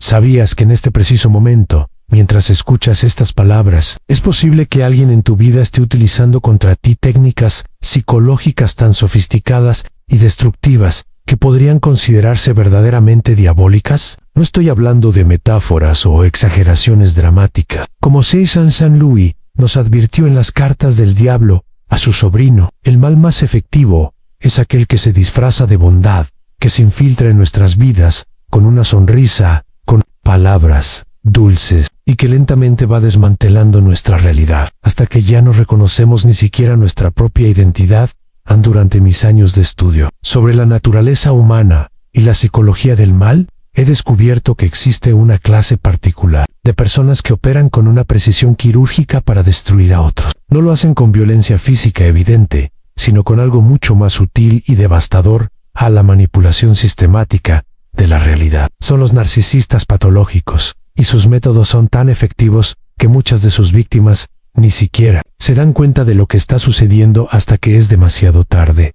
¿Sabías que en este preciso momento, mientras escuchas estas palabras, es posible que alguien en tu vida esté utilizando contra ti técnicas psicológicas tan sofisticadas y destructivas que podrían considerarse verdaderamente diabólicas? No estoy hablando de metáforas o exageraciones dramáticas. Como César Saint-Louis nos advirtió en las cartas del diablo a su sobrino, el mal más efectivo es aquel que se disfraza de bondad, que se infiltra en nuestras vidas con una sonrisa, con palabras dulces, y que lentamente va desmantelando nuestra realidad, hasta que ya no reconocemos ni siquiera nuestra propia identidad. Durante mis años de estudio sobre la naturaleza humana y la psicología del mal, he descubierto que existe una clase particular de personas que operan con una precisión quirúrgica para destruir a otros. No lo hacen con violencia física evidente, sino con algo mucho más sutil y devastador, a la manipulación sistemática de la realidad. Son los narcisistas patológicos, y sus métodos son tan efectivos que muchas de sus víctimas ni siquiera se dan cuenta de lo que está sucediendo hasta que es demasiado tarde.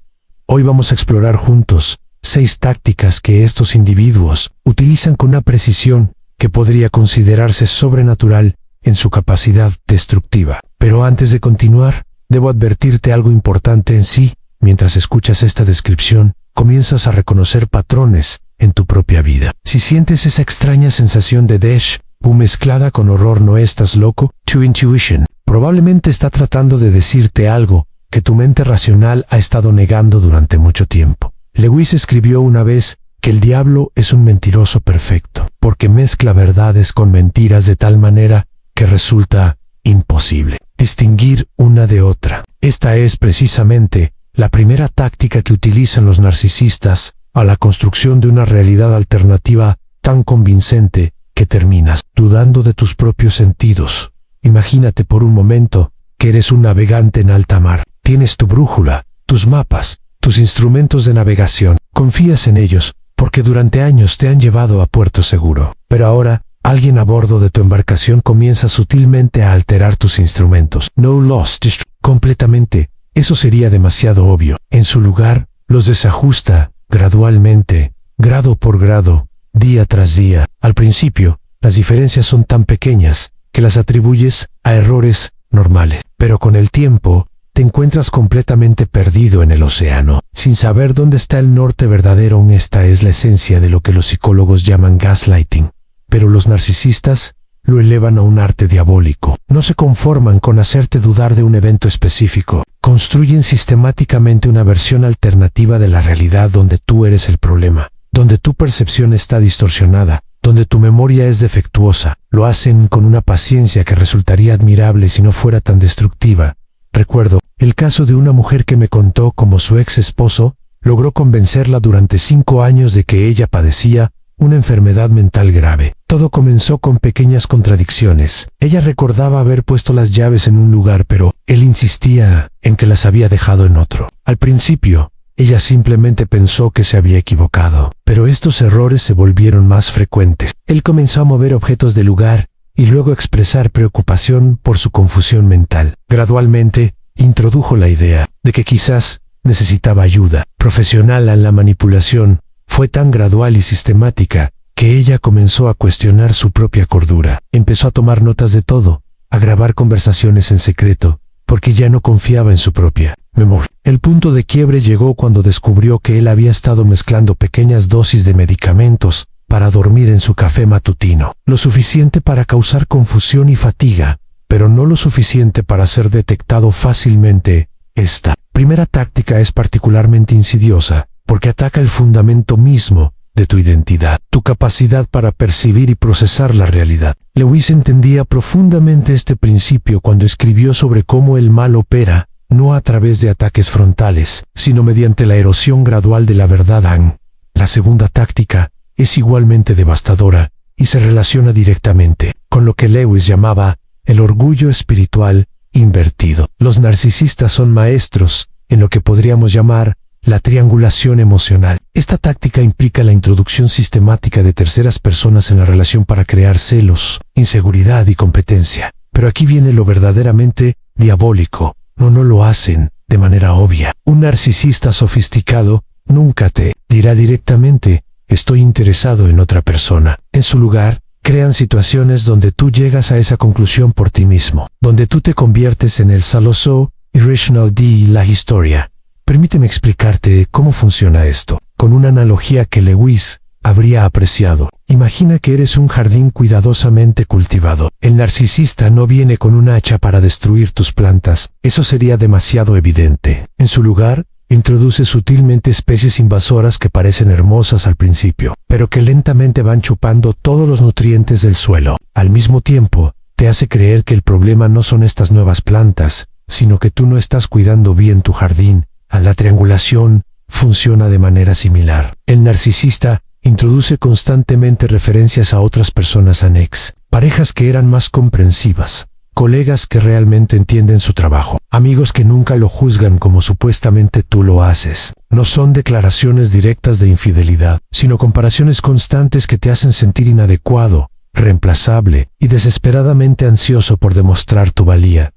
Hoy vamos a explorar juntos 6 tácticas que estos individuos utilizan con una precisión que podría considerarse sobrenatural en su capacidad destructiva. Pero antes de continuar, debo advertirte algo importante en sí. Mientras escuchas esta descripción, comienzas a reconocer patrones en tu propia vida. Si sientes esa extraña sensación de déjà vu mezclada con horror, no estás loco. Tu intuition probablemente está tratando de decirte algo que tu mente racional ha estado negando durante mucho tiempo. Lewis escribió una vez que el diablo es un mentiroso perfecto, porque mezcla verdades con mentiras de tal manera que resulta imposible distinguir una de otra. Esta es precisamente la primera táctica que utilizan los narcisistas a la construcción de una realidad alternativa tan convincente que terminas dudando de tus propios sentidos. Imagínate por un momento que eres un navegante en alta mar. Tienes tu brújula, tus mapas, tus instrumentos de navegación. Confías en ellos porque durante años te han llevado a puerto seguro. Pero ahora, alguien a bordo de tu embarcación comienza sutilmente a alterar tus instrumentos. No los completamente. Eso sería demasiado obvio. En su lugar, los desajusta gradualmente, grado por grado, día tras día. Al principio, las diferencias son tan pequeñas que las atribuyes a errores normales. Pero con el tiempo, te encuentras completamente perdido en el océano, sin saber dónde está el norte verdadero. Esta es la esencia de lo que los psicólogos llaman gaslighting. Pero los narcisistas lo elevan a un arte diabólico. No se conforman con hacerte dudar de un evento específico. Construyen sistemáticamente una versión alternativa de la realidad donde tú eres el problema, donde tu percepción está distorsionada, donde tu memoria es defectuosa. Lo hacen con una paciencia que resultaría admirable si no fuera tan destructiva. Recuerdo el caso de una mujer que me contó cómo su ex esposo logró convencerla durante 5 años de que ella padecía una enfermedad mental grave. Todo comenzó con pequeñas contradicciones. Ella recordaba haber puesto las llaves en un lugar, pero él insistía en que las había dejado en otro. Al principio, ella simplemente pensó que se había equivocado, pero estos errores se volvieron más frecuentes. Él comenzó a mover objetos del lugar y luego a expresar preocupación por su confusión mental. Gradualmente, introdujo la idea de que quizás necesitaba ayuda profesional. En la manipulación fue tan gradual y sistemática que ella comenzó a cuestionar su propia cordura. Empezó a tomar notas de todo, a grabar conversaciones en secreto, porque ya no confiaba en su propia memoria. El punto de quiebre llegó cuando descubrió que él había estado mezclando pequeñas dosis de medicamentos para dormir en su café matutino, lo suficiente para causar confusión y fatiga, pero no lo suficiente para ser detectado fácilmente. Esta primera táctica es particularmente insidiosa porque ataca el fundamento mismo de tu identidad, tu capacidad para percibir y procesar la realidad. Lewis entendía profundamente este principio cuando escribió sobre cómo el mal opera, no a través de ataques frontales, sino mediante la erosión gradual de la verdad. La segunda táctica es igualmente devastadora y se relaciona directamente con lo que Lewis llamaba el orgullo espiritual invertido. Los narcisistas son maestros en lo que podríamos llamar la triangulación emocional. Esta táctica implica la introducción sistemática de terceras personas en la relación para crear celos, inseguridad y competencia. Pero aquí viene lo verdaderamente diabólico. No lo hacen de manera obvia. Un narcisista sofisticado nunca te dirá directamente estoy interesado en otra persona. En su lugar, crean situaciones donde tú llegas a esa conclusión por ti mismo, donde tú te conviertes en el Saloso Irrational de la historia. Permíteme explicarte cómo funciona esto, con una analogía que Lewis habría apreciado. Imagina que eres un jardín cuidadosamente cultivado. El narcisista no viene con un hacha para destruir tus plantas, eso sería demasiado evidente. En su lugar, introduce sutilmente especies invasoras que parecen hermosas al principio, pero que lentamente van chupando todos los nutrientes del suelo. Al mismo tiempo, te hace creer que el problema no son estas nuevas plantas, sino que tú no estás cuidando bien tu jardín. A la triangulación funciona de manera similar. El narcisista introduce constantemente referencias a otras personas anexas, parejas que eran más comprensivas, colegas que realmente entienden su trabajo, amigos que nunca lo juzgan como supuestamente tú lo haces. No son declaraciones directas de infidelidad, sino comparaciones constantes que te hacen sentir inadecuado, reemplazable y desesperadamente ansioso por demostrar tu valía.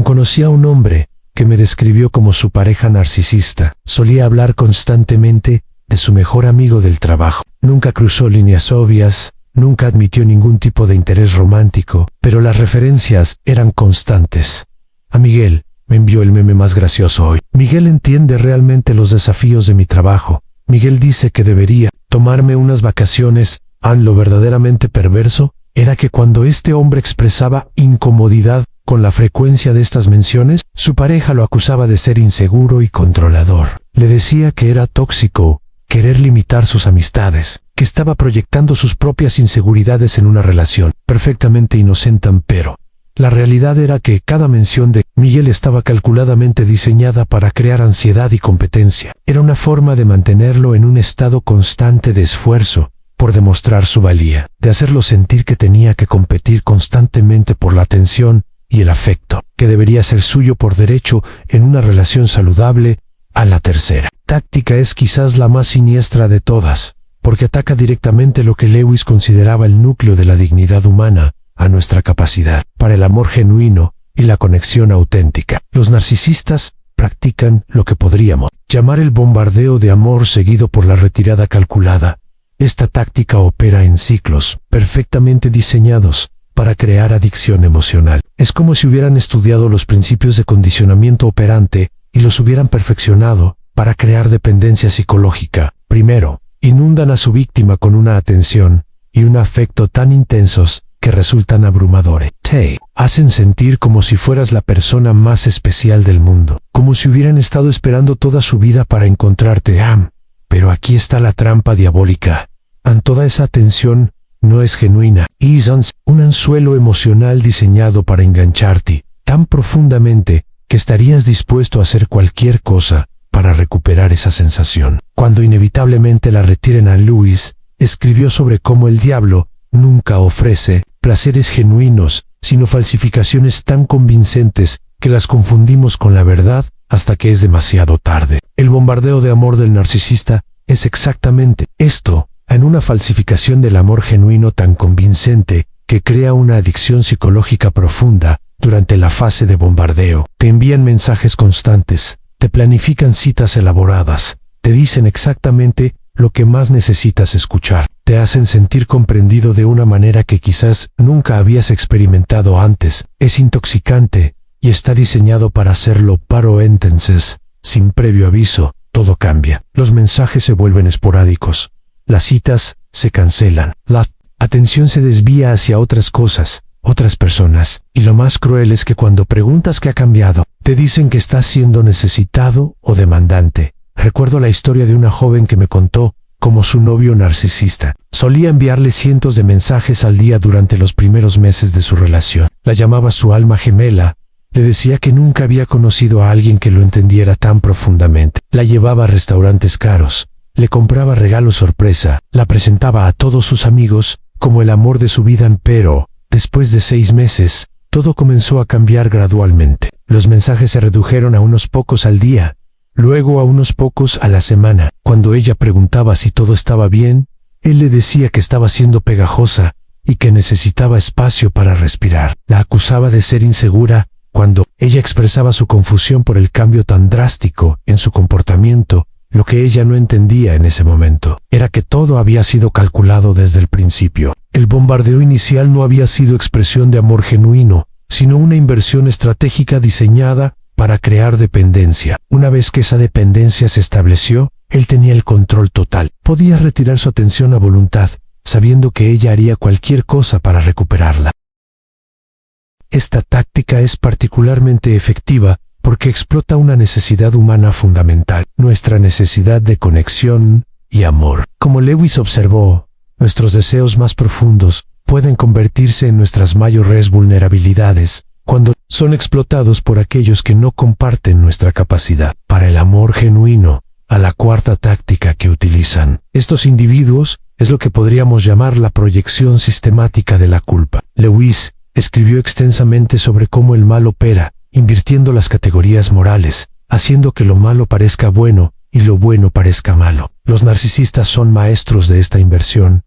Conocí a un hombre que me describió como su pareja narcisista. Solía hablar constantemente de su mejor amigo del trabajo. Nunca cruzó líneas obvias, nunca admitió ningún tipo de interés romántico, pero las referencias eran constantes. A Miguel me envió el meme más gracioso hoy. Miguel entiende realmente los desafíos de mi trabajo. Miguel dice que debería tomarme unas vacaciones. Lo verdaderamente perverso era que cuando este hombre expresaba incomodidad con la frecuencia de estas menciones, su pareja lo acusaba de ser inseguro y controlador. Le decía que era tóxico, querer limitar sus amistades, que estaba proyectando sus propias inseguridades en una relación, perfectamente inocente, pero la realidad era que cada mención de Miguel estaba calculadamente diseñada para crear ansiedad y competencia. Era una forma de mantenerlo en un estado constante de esfuerzo, por demostrar su valía, de hacerlo sentir que tenía que competir constantemente por la atención y el afecto, que debería ser suyo por derecho en una relación saludable. A la tercera táctica es quizás la más siniestra de todas, porque ataca directamente lo que Lewis consideraba el núcleo de la dignidad humana, a nuestra capacidad para el amor genuino y la conexión auténtica. Los narcisistas practican lo que podríamos llamar el bombardeo de amor seguido por la retirada calculada. Esta táctica opera en ciclos perfectamente diseñados para crear adicción emocional. Es como si hubieran estudiado los principios de condicionamiento operante y los hubieran perfeccionado para crear dependencia psicológica. Primero, inundan a su víctima con una atención y un afecto tan intensos que resultan abrumadores. Te hacen sentir como si fueras la persona más especial del mundo, como si hubieran estado esperando toda su vida para encontrarte. Pero aquí está la trampa diabólica. Toda esa atención no es genuina. Es un anzuelo emocional diseñado para engancharte tan profundamente que estarías dispuesto a hacer cualquier cosa para recuperar esa sensación. Cuando inevitablemente la retiren, a Lewis escribió sobre cómo el diablo nunca ofrece placeres genuinos, sino falsificaciones tan convincentes que las confundimos con la verdad hasta que es demasiado tarde. El bombardeo de amor del narcisista es exactamente esto, en una falsificación del amor genuino tan convincente que crea una adicción psicológica profunda. Durante la fase de bombardeo, te envían mensajes constantes, te planifican citas elaboradas, te dicen exactamente lo que más necesitas escuchar, te hacen sentir comprendido de una manera que quizás nunca habías experimentado antes. Es intoxicante y está diseñado para hacerlo. Paro entonces, sin previo aviso, todo cambia. Los mensajes se vuelven esporádicos, las citas se cancelan, la atención se desvía hacia otras cosas, otras personas, y lo más cruel es que cuando preguntas qué ha cambiado, te dicen que estás siendo necesitado o demandante. Recuerdo la historia de una joven que me contó cómo su novio narcisista solía enviarle cientos de mensajes al día durante los primeros meses de su relación. La llamaba su alma gemela, le decía que nunca había conocido a alguien que lo entendiera tan profundamente. La llevaba a restaurantes caros, le compraba regalos sorpresa, la presentaba a todos sus amigos como el amor de su vida, pero después de 6 meses, todo comenzó a cambiar gradualmente. Los mensajes se redujeron a unos pocos al día, luego a unos pocos a la semana. Cuando ella preguntaba si todo estaba bien, él le decía que estaba siendo pegajosa y que necesitaba espacio para respirar. La acusaba de ser insegura cuando ella expresaba su confusión por el cambio tan drástico en su comportamiento. Lo que ella no entendía en ese momento era que todo había sido calculado desde el principio. El bombardeo inicial no había sido expresión de amor genuino, sino una inversión estratégica diseñada para crear dependencia. Una vez que esa dependencia se estableció, él tenía el control total. Podía retirar su atención a voluntad, sabiendo que ella haría cualquier cosa para recuperarla. Esta táctica es particularmente efectiva porque explota una necesidad humana fundamental, nuestra necesidad de conexión y amor. Como Lewis observó, nuestros deseos más profundos pueden convertirse en nuestras mayores vulnerabilidades cuando son explotados por aquellos que no comparten nuestra capacidad. Para el amor genuino, a la cuarta táctica que utilizan estos individuos es lo que podríamos llamar la proyección sistemática de la culpa. Lewis escribió extensamente sobre cómo el mal opera, invirtiendo las categorías morales, haciendo que lo malo parezca bueno y lo bueno parezca malo. Los narcisistas son maestros de esta inversión,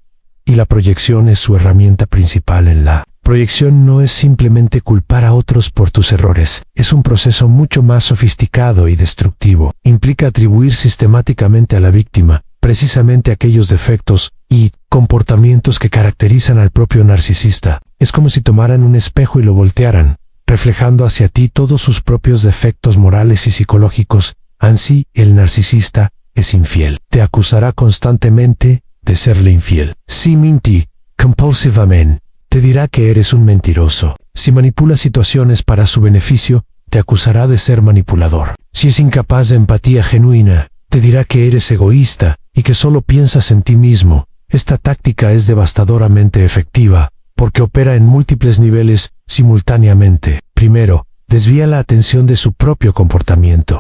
y la proyección es su herramienta principal. En la proyección no es simplemente culpar a otros por tus errores, es un proceso mucho más sofisticado y destructivo. Implica atribuir sistemáticamente a la víctima precisamente aquellos defectos y comportamientos que caracterizan al propio narcisista. Es como si tomaran un espejo y lo voltearan, reflejando hacia ti todos sus propios defectos morales y psicológicos. Así, el narcisista es infiel. Te acusará constantemente de serle infiel. Si minti compulsivamente, te dirá que eres un mentiroso. Si manipula situaciones para su beneficio, te acusará de ser manipulador. Si es incapaz de empatía genuina, te dirá que eres egoísta y que solo piensas en ti mismo. Esta táctica es devastadoramente efectiva, porque opera en múltiples niveles simultáneamente. Primero, desvía la atención de su propio comportamiento.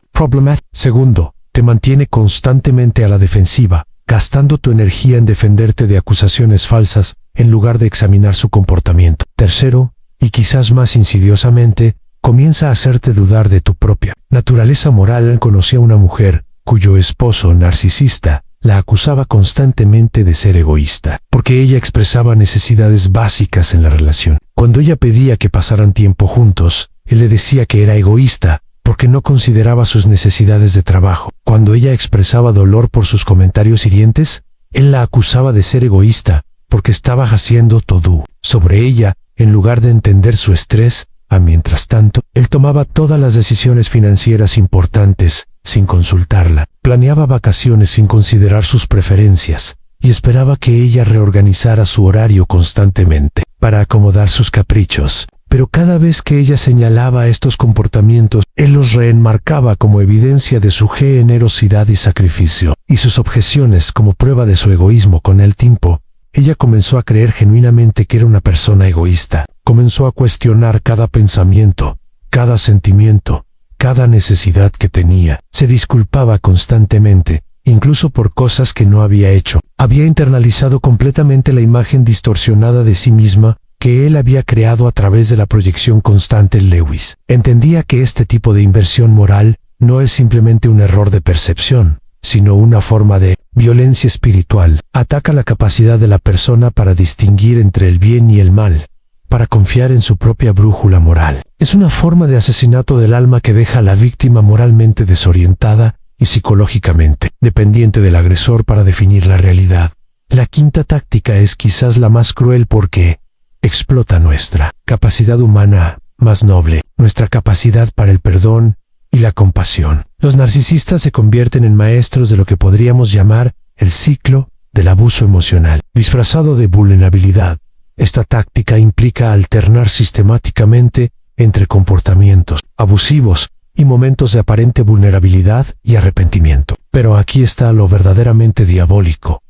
Segundo, te mantiene constantemente a la defensiva, gastando tu energía en defenderte de acusaciones falsas, en lugar de examinar su comportamiento. Tercero, y quizás más insidiosamente, comienza a hacerte dudar de tu propia naturaleza moral. Conocí a una mujer cuyo esposo narcisista la acusaba constantemente de ser egoísta, porque ella expresaba necesidades básicas en la relación. Cuando ella pedía que pasaran tiempo juntos, él le decía que era egoísta, porque no consideraba sus necesidades de trabajo. Cuando ella expresaba dolor por sus comentarios hirientes, él la acusaba de ser egoísta, porque estaba haciendo todo sobre ella, en lugar de entender su estrés. Mientras tanto, él tomaba todas las decisiones financieras importantes, sin consultarla, planeaba vacaciones sin considerar sus preferencias, y esperaba que ella reorganizara su horario constantemente, para acomodar sus caprichos. Pero cada vez que ella señalaba estos comportamientos, él los reenmarcaba como evidencia de su generosidad y sacrificio, y sus objeciones como prueba de su egoísmo. Con el tiempo, ella comenzó a creer genuinamente que era una persona egoísta. Comenzó a cuestionar cada pensamiento, cada sentimiento, cada necesidad que tenía. Se disculpaba constantemente, incluso por cosas que no había hecho. Había internalizado completamente la imagen distorsionada de sí misma que él había creado a través de la proyección constante en Lewis. Entendía que este tipo de inversión moral no es simplemente un error de percepción, sino una forma de violencia espiritual. Ataca la capacidad de la persona para distinguir entre el bien y el mal, para confiar en su propia brújula moral. Es una forma de asesinato del alma que deja a la víctima moralmente desorientada y psicológicamente dependiente del agresor para definir la realidad. La quinta táctica es quizás la más cruel porque explota nuestra capacidad humana más noble, nuestra capacidad para el perdón y la compasión. Los narcisistas se convierten en maestros de lo que podríamos llamar el ciclo del abuso emocional, disfrazado de vulnerabilidad. Esta táctica implica alternar sistemáticamente entre comportamientos abusivos y momentos de aparente vulnerabilidad y arrepentimiento. Pero aquí está lo verdaderamente diabólico.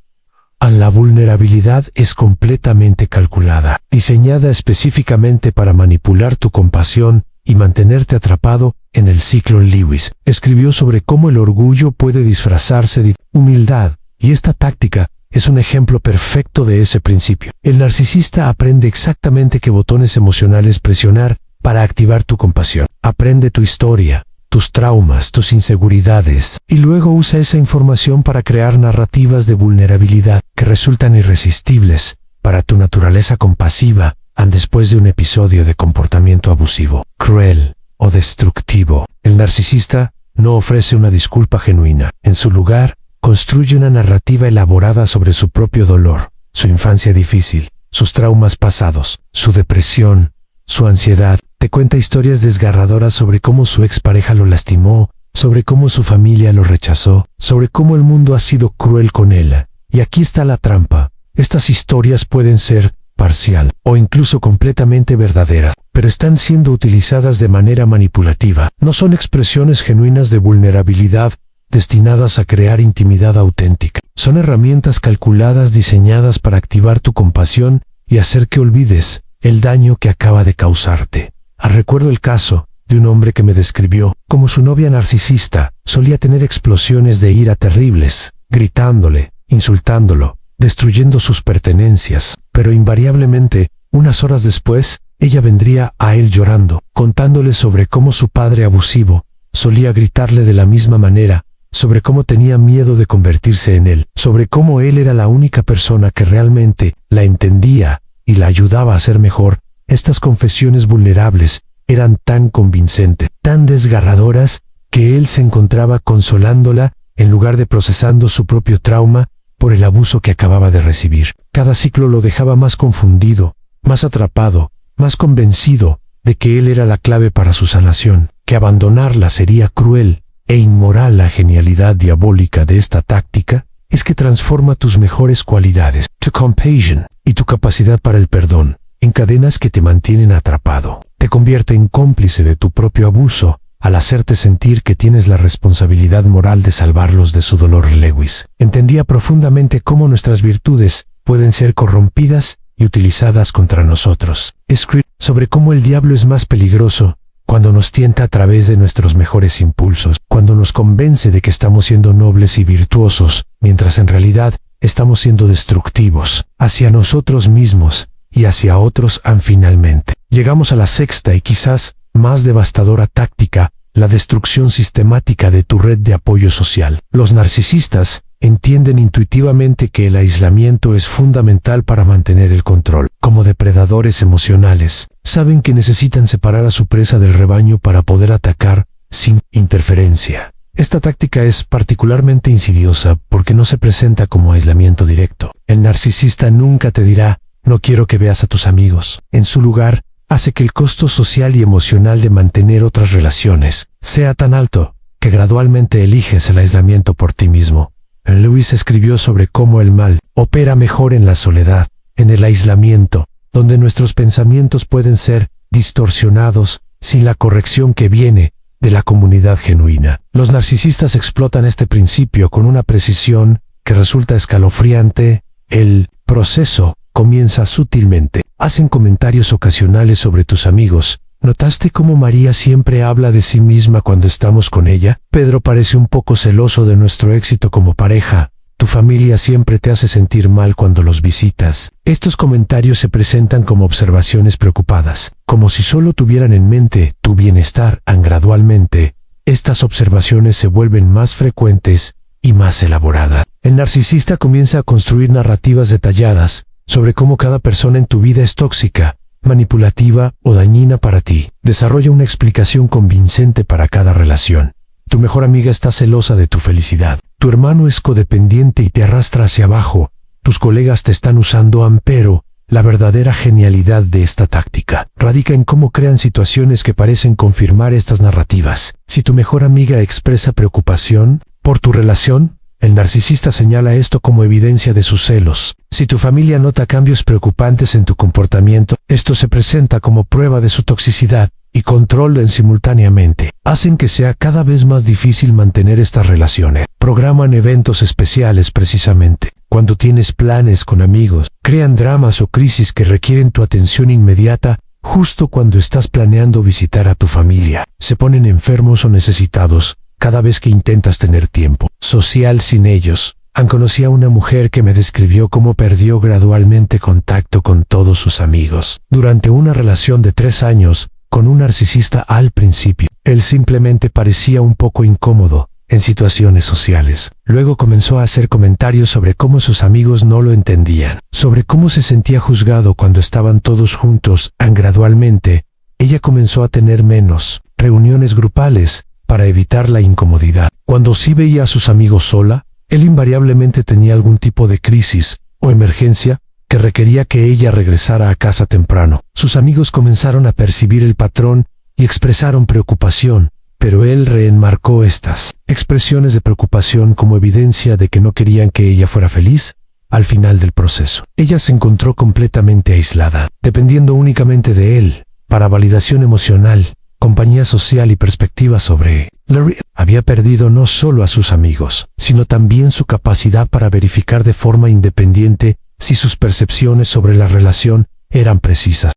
La vulnerabilidad es completamente calculada, diseñada específicamente para manipular tu compasión y mantenerte atrapado en el ciclo. Lewis escribió sobre cómo el orgullo puede disfrazarse de humildad, y esta táctica es un ejemplo perfecto de ese principio. El narcisista aprende exactamente qué botones emocionales presionar para activar tu compasión. Aprende tu historia, tus traumas, tus inseguridades, y luego usa esa información para crear narrativas de vulnerabilidad que resultan irresistibles para tu naturaleza compasiva después de un episodio de comportamiento abusivo, cruel o destructivo. El narcisista no ofrece una disculpa genuina. En su lugar, construye una narrativa elaborada sobre su propio dolor, su infancia difícil, sus traumas pasados, su depresión, su ansiedad. Te cuenta historias desgarradoras sobre cómo su expareja lo lastimó, sobre cómo su familia lo rechazó, sobre cómo el mundo ha sido cruel con él. Y aquí está la trampa. Estas historias pueden ser parcial o incluso completamente verdaderas, pero están siendo utilizadas de manera manipulativa. No son expresiones genuinas de vulnerabilidad destinadas a crear intimidad auténtica. Son herramientas calculadas diseñadas para activar tu compasión y hacer que olvides el daño que acaba de causarte. Recuerdo el caso de un hombre que me describió como su novia narcisista solía tener explosiones de ira terribles, gritándole, insultándolo, destruyendo sus pertenencias, pero invariablemente, unas horas después, ella vendría a él llorando, contándole sobre cómo su padre abusivo solía gritarle de la misma manera, sobre cómo tenía miedo de convertirse en él, sobre cómo él era la única persona que realmente la entendía y la ayudaba a ser mejor. Estas confesiones vulnerables eran tan convincentes, tan desgarradoras, que él se encontraba consolándola en lugar de procesando su propio trauma por el abuso que acababa de recibir. Cada ciclo lo dejaba más confundido, más atrapado, más convencido de que él era la clave para su sanación, que abandonarla sería cruel e inmoral. La genialidad diabólica de esta táctica es que transforma tus mejores cualidades, tu compassion y tu capacidad para el perdón, en cadenas que te mantienen atrapado. Te convierte en cómplice de tu propio abuso al hacerte sentir que tienes la responsabilidad moral de salvarlos de su dolor. Lewis entendía profundamente cómo nuestras virtudes pueden ser corrompidas y utilizadas contra nosotros. Escribe sobre cómo el diablo es más peligroso cuando nos tienta a través de nuestros mejores impulsos, cuando nos convence de que estamos siendo nobles y virtuosos, mientras en realidad estamos siendo destructivos hacia nosotros mismos y hacia otros. Finalmente, llegamos a la sexta y quizás más devastadora táctica, la destrucción sistemática de tu red de apoyo social. Los narcisistas entienden intuitivamente que el aislamiento es fundamental para mantener el control. Como depredadores emocionales, saben que necesitan separar a su presa del rebaño para poder atacar sin interferencia. Esta táctica es particularmente insidiosa porque no se presenta como aislamiento directo. El narcisista nunca te dirá: no quiero que veas a tus amigos. En su lugar, hace que el costo social y emocional de mantener otras relaciones sea tan alto que gradualmente eliges el aislamiento por ti mismo. Lewis escribió sobre cómo el mal opera mejor en la soledad, en el aislamiento, donde nuestros pensamientos pueden ser distorsionados sin la corrección que viene de la comunidad genuina. Los narcisistas explotan este principio con una precisión que resulta escalofriante. El proceso comienza sutilmente. Hacen comentarios ocasionales sobre tus amigos. ¿Notaste cómo María siempre habla de sí misma cuando estamos con ella? Pedro parece un poco celoso de nuestro éxito como pareja. Tu familia siempre te hace sentir mal cuando los visitas. Estos comentarios se presentan como observaciones preocupadas, como si solo tuvieran en mente tu bienestar. Gradualmente, estas observaciones se vuelven más frecuentes y más elaboradas. El narcisista comienza a construir narrativas detalladas sobre cómo cada persona en tu vida es tóxica, manipulativa o dañina para ti. Desarrolla una explicación convincente para cada relación. Tu mejor amiga está celosa de tu felicidad. Tu hermano es codependiente y te arrastra hacia abajo. Tus colegas te están usando. Pero la verdadera genialidad de esta táctica radica en cómo crean situaciones que parecen confirmar estas narrativas. Si tu mejor amiga expresa preocupación por tu relación, el narcisista señala esto como evidencia de sus celos. Si tu familia nota cambios preocupantes en tu comportamiento, esto se presenta como prueba de su toxicidad y control simultáneamente. Hacen que sea cada vez más difícil mantener estas relaciones. Programan eventos especiales precisamente cuando tienes planes con amigos. Crean dramas o crisis que requieren tu atención inmediata justo cuando estás planeando visitar a tu familia. Se ponen enfermos o necesitados cada vez que intentas tener tiempo social sin ellos. Conocí a una mujer que me describió cómo perdió gradualmente contacto con todos sus amigos. Durante una relación de 3 años, con un narcisista al principio, él simplemente parecía un poco incómodo en situaciones sociales. Luego comenzó a hacer comentarios sobre cómo sus amigos no lo entendían, sobre cómo se sentía juzgado cuando estaban todos juntos. Gradualmente, ella comenzó a tener menos reuniones grupales para evitar la incomodidad. Cuando sí veía a sus amigos sola, él invariablemente tenía algún tipo de crisis o emergencia que requería que ella regresara a casa temprano. Sus amigos comenzaron a percibir el patrón y expresaron preocupación, pero él reenmarcó estas expresiones de preocupación como evidencia de que no querían que ella fuera feliz al final del proceso. Ella se encontró completamente aislada, dependiendo únicamente de él para validación emocional, compañía social y perspectiva sobre Larry. Había perdido no solo a sus amigos, sino también su capacidad para verificar de forma independiente si sus percepciones sobre la relación eran precisas.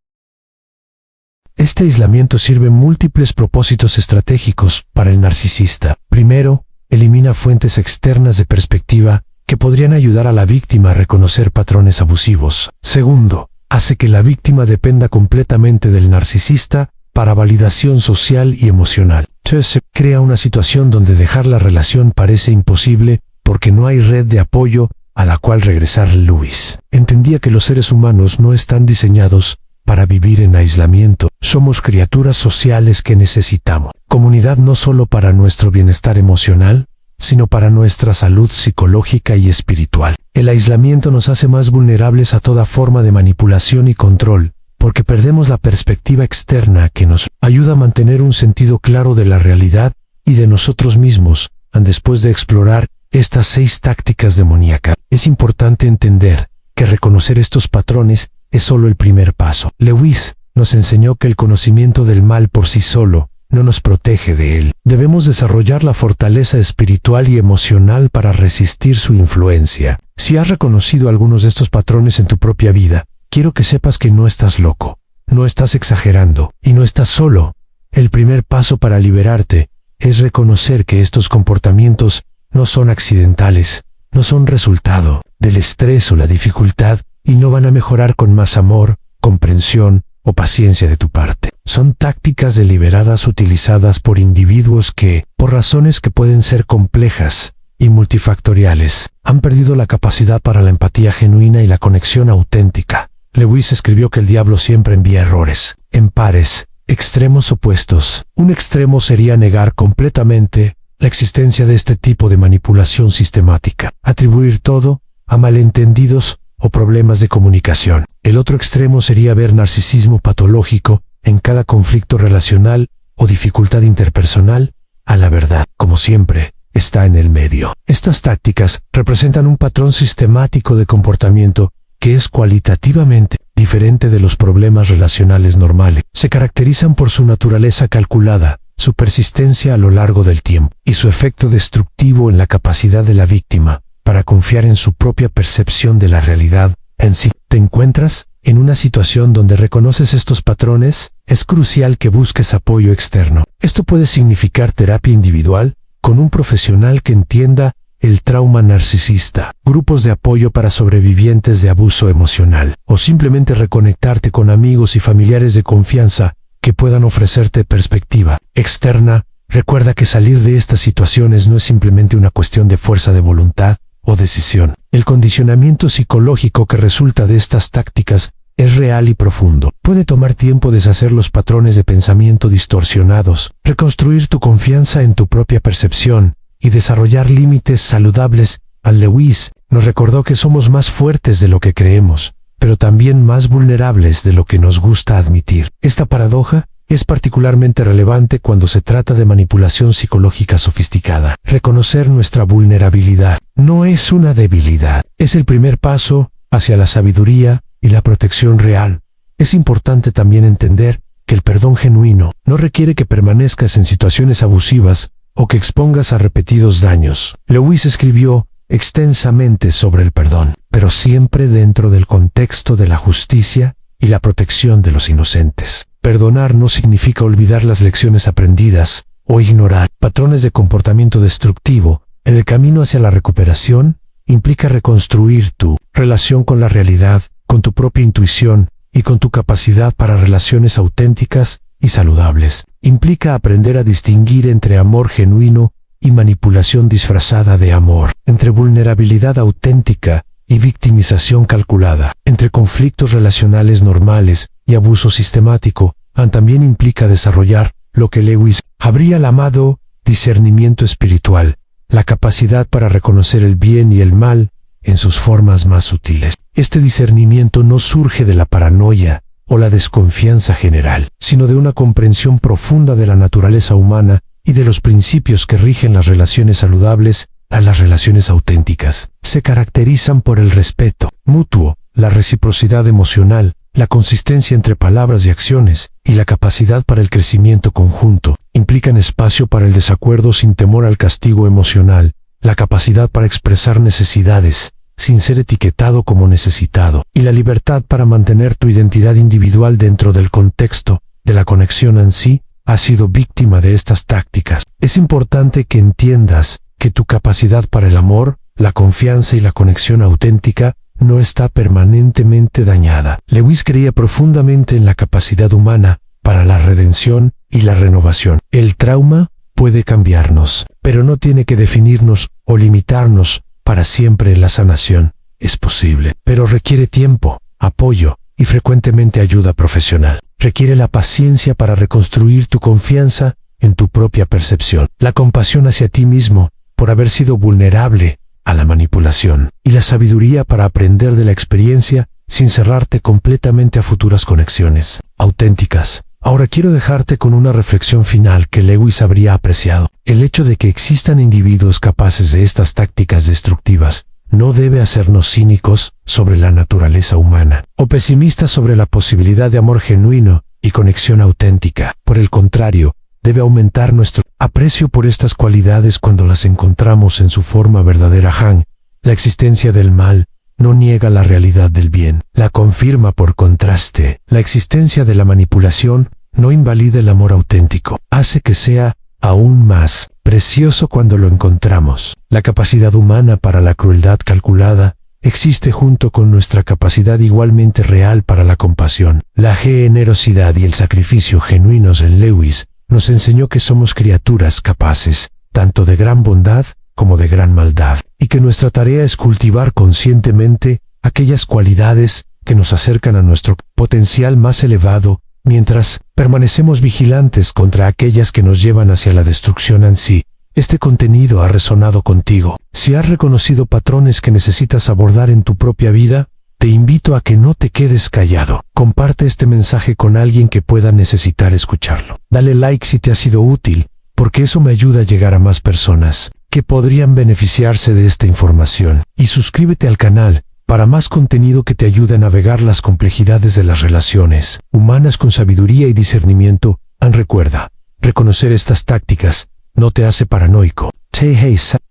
Este aislamiento sirve múltiples propósitos estratégicos para el narcisista. Primero, elimina fuentes externas de perspectiva que podrían ayudar a la víctima a reconocer patrones abusivos. Segundo, hace que la víctima dependa completamente del narcisista para validación social y emocional. Tercero, crea una situación donde dejar la relación parece imposible porque no hay red de apoyo a la cual regresar. Lewis entendía que los seres humanos no están diseñados para vivir en aislamiento. Somos criaturas sociales que necesitamos comunidad no solo para nuestro bienestar emocional, sino para nuestra salud psicológica y espiritual. El aislamiento nos hace más vulnerables a toda forma de manipulación y control, porque perdemos la perspectiva externa que nos ayuda a mantener un sentido claro de la realidad y de nosotros mismos. Después de explorar estas 6 tácticas demoníacas, es importante entender que reconocer estos patrones es solo el primer paso. Lewis nos enseñó que el conocimiento del mal por sí solo no nos protege de él. Debemos desarrollar la fortaleza espiritual y emocional para resistir su influencia. Si has reconocido algunos de estos patrones en tu propia vida, quiero que sepas que no estás loco, no estás exagerando y no estás solo. El primer paso para liberarte es reconocer que estos comportamientos no son accidentales, no son resultado del estrés o la dificultad y no van a mejorar con más amor, comprensión o paciencia de tu parte. Son tácticas deliberadas utilizadas por individuos que, por razones que pueden ser complejas y multifactoriales, han perdido la capacidad para la empatía genuina y la conexión auténtica. Lewis escribió que el diablo siempre envía errores, en pares, extremos opuestos. Un extremo sería negar completamente la existencia de este tipo de manipulación sistemática, atribuir todo a malentendidos o problemas de comunicación. El otro extremo sería ver narcisismo patológico en cada conflicto relacional o dificultad interpersonal. A la verdad, como siempre, está en el medio. Estas tácticas representan un patrón sistemático de comportamiento que es cualitativamente diferente de los problemas relacionales normales. Se caracterizan por su naturaleza calculada, su persistencia a lo largo del tiempo y su efecto destructivo en la capacidad de la víctima para confiar en su propia percepción de la realidad en sí. ¿Te encuentras en una situación donde reconoces estos patrones? Es crucial que busques apoyo externo. Esto puede significar terapia individual con un profesional que entienda el trauma narcisista, grupos de apoyo para sobrevivientes de abuso emocional, o simplemente reconectarte con amigos y familiares de confianza que puedan ofrecerte perspectiva externa. Recuerda que salir de estas situaciones no es simplemente una cuestión de fuerza de voluntad o decisión. El condicionamiento psicológico que resulta de estas tácticas es real y profundo. Puede tomar tiempo deshacer los patrones de pensamiento distorsionados, reconstruir tu confianza en tu propia percepción y desarrollar límites saludables. Lewis nos recordó que somos más fuertes de lo que creemos, pero también más vulnerables de lo que nos gusta admitir. Esta paradoja es particularmente relevante cuando se trata de manipulación psicológica sofisticada. Reconocer nuestra vulnerabilidad no es una debilidad, es el primer paso hacia la sabiduría y la protección real. Es importante también entender que el perdón genuino no requiere que permanezcas en situaciones abusivas o que expongas a repetidos daños. Lewis escribió extensamente sobre el perdón, pero siempre dentro del contexto de la justicia y la protección de los inocentes. Perdonar no significa olvidar las lecciones aprendidas o ignorar patrones de comportamiento destructivo. En el camino hacia la recuperación, implica reconstruir tu relación con la realidad, con tu propia intuición y con tu capacidad para relaciones auténticas y saludables. Implica aprender a distinguir entre amor genuino y manipulación disfrazada de amor, entre vulnerabilidad auténtica y victimización calculada, entre conflictos relacionales normales y abuso sistemático. También implica desarrollar lo que Lewis habría llamado discernimiento espiritual, la capacidad para reconocer el bien y el mal en sus formas más sutiles. Este discernimiento no surge de la paranoia o la desconfianza general, sino de una comprensión profunda de la naturaleza humana y de los principios que rigen las relaciones saludables a las relaciones auténticas. Se caracterizan por el respeto mutuo, la reciprocidad emocional, la consistencia entre palabras y acciones, y la capacidad para el crecimiento conjunto. Implican espacio para el desacuerdo sin temor al castigo emocional, la capacidad para expresar necesidades, sin ser etiquetado como necesitado, y la libertad para mantener tu identidad individual dentro del contexto de la conexión en sí. Ha sido víctima de estas tácticas. Es importante que entiendas que tu capacidad para el amor, la confianza y la conexión auténtica no está permanentemente dañada. Lewis creía profundamente en la capacidad humana para la redención y la renovación. El trauma puede cambiarnos, pero no tiene que definirnos o limitarnos para siempre en la sanación. Es posible, pero requiere tiempo, apoyo y frecuentemente ayuda profesional. Requiere la paciencia para reconstruir tu confianza en tu propia percepción, la compasión hacia ti mismo por haber sido vulnerable a la manipulación, y la sabiduría para aprender de la experiencia sin cerrarte completamente a futuras conexiones auténticas. Ahora quiero dejarte con una reflexión final que Lewis habría apreciado. El hecho de que existan individuos capaces de estas tácticas destructivas no debe hacernos cínicos sobre la naturaleza humana, o pesimistas sobre la posibilidad de amor genuino y conexión auténtica. Por el contrario, debe aumentar nuestro aprecio por estas cualidades cuando las encontramos en su forma verdadera. Han, la existencia del mal no niega la realidad del bien, la confirma. Por contraste, la existencia de la manipulación no invalida el amor auténtico, hace que sea aún más precioso cuando lo encontramos. La capacidad humana para la crueldad calculada existe junto con nuestra capacidad igualmente real para la compasión. La generosidad y el sacrificio genuinos en Lewis nos enseñó que somos criaturas capaces, tanto de gran bondad como de gran maldad, y que nuestra tarea es cultivar conscientemente aquellas cualidades que nos acercan a nuestro potencial más elevado, mientras permanecemos vigilantes contra aquellas que nos llevan hacia la destrucción en sí. Este contenido ha resonado contigo. Si has reconocido patrones que necesitas abordar en tu propia vida, te invito a que no te quedes callado. Comparte este mensaje con alguien que pueda necesitar escucharlo. Dale like si te ha sido útil, porque eso me ayuda a llegar a más personas que podrían beneficiarse de esta información. Y suscríbete al canal para más contenido que te ayude a navegar las complejidades de las relaciones humanas con sabiduría y discernimiento. Recuerda, reconocer estas tácticas no te hace paranoico.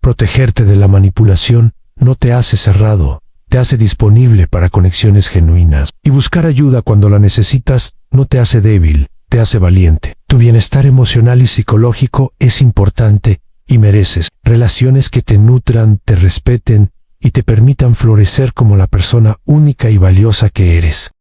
Protegerte de la manipulación no te hace cerrado, te hace disponible para conexiones genuinas. Y buscar ayuda cuando la necesitas no te hace débil, te hace valiente. Tu bienestar emocional y psicológico es importante y mereces relaciones que te nutran, te respeten y te permitan florecer como la persona única y valiosa que eres.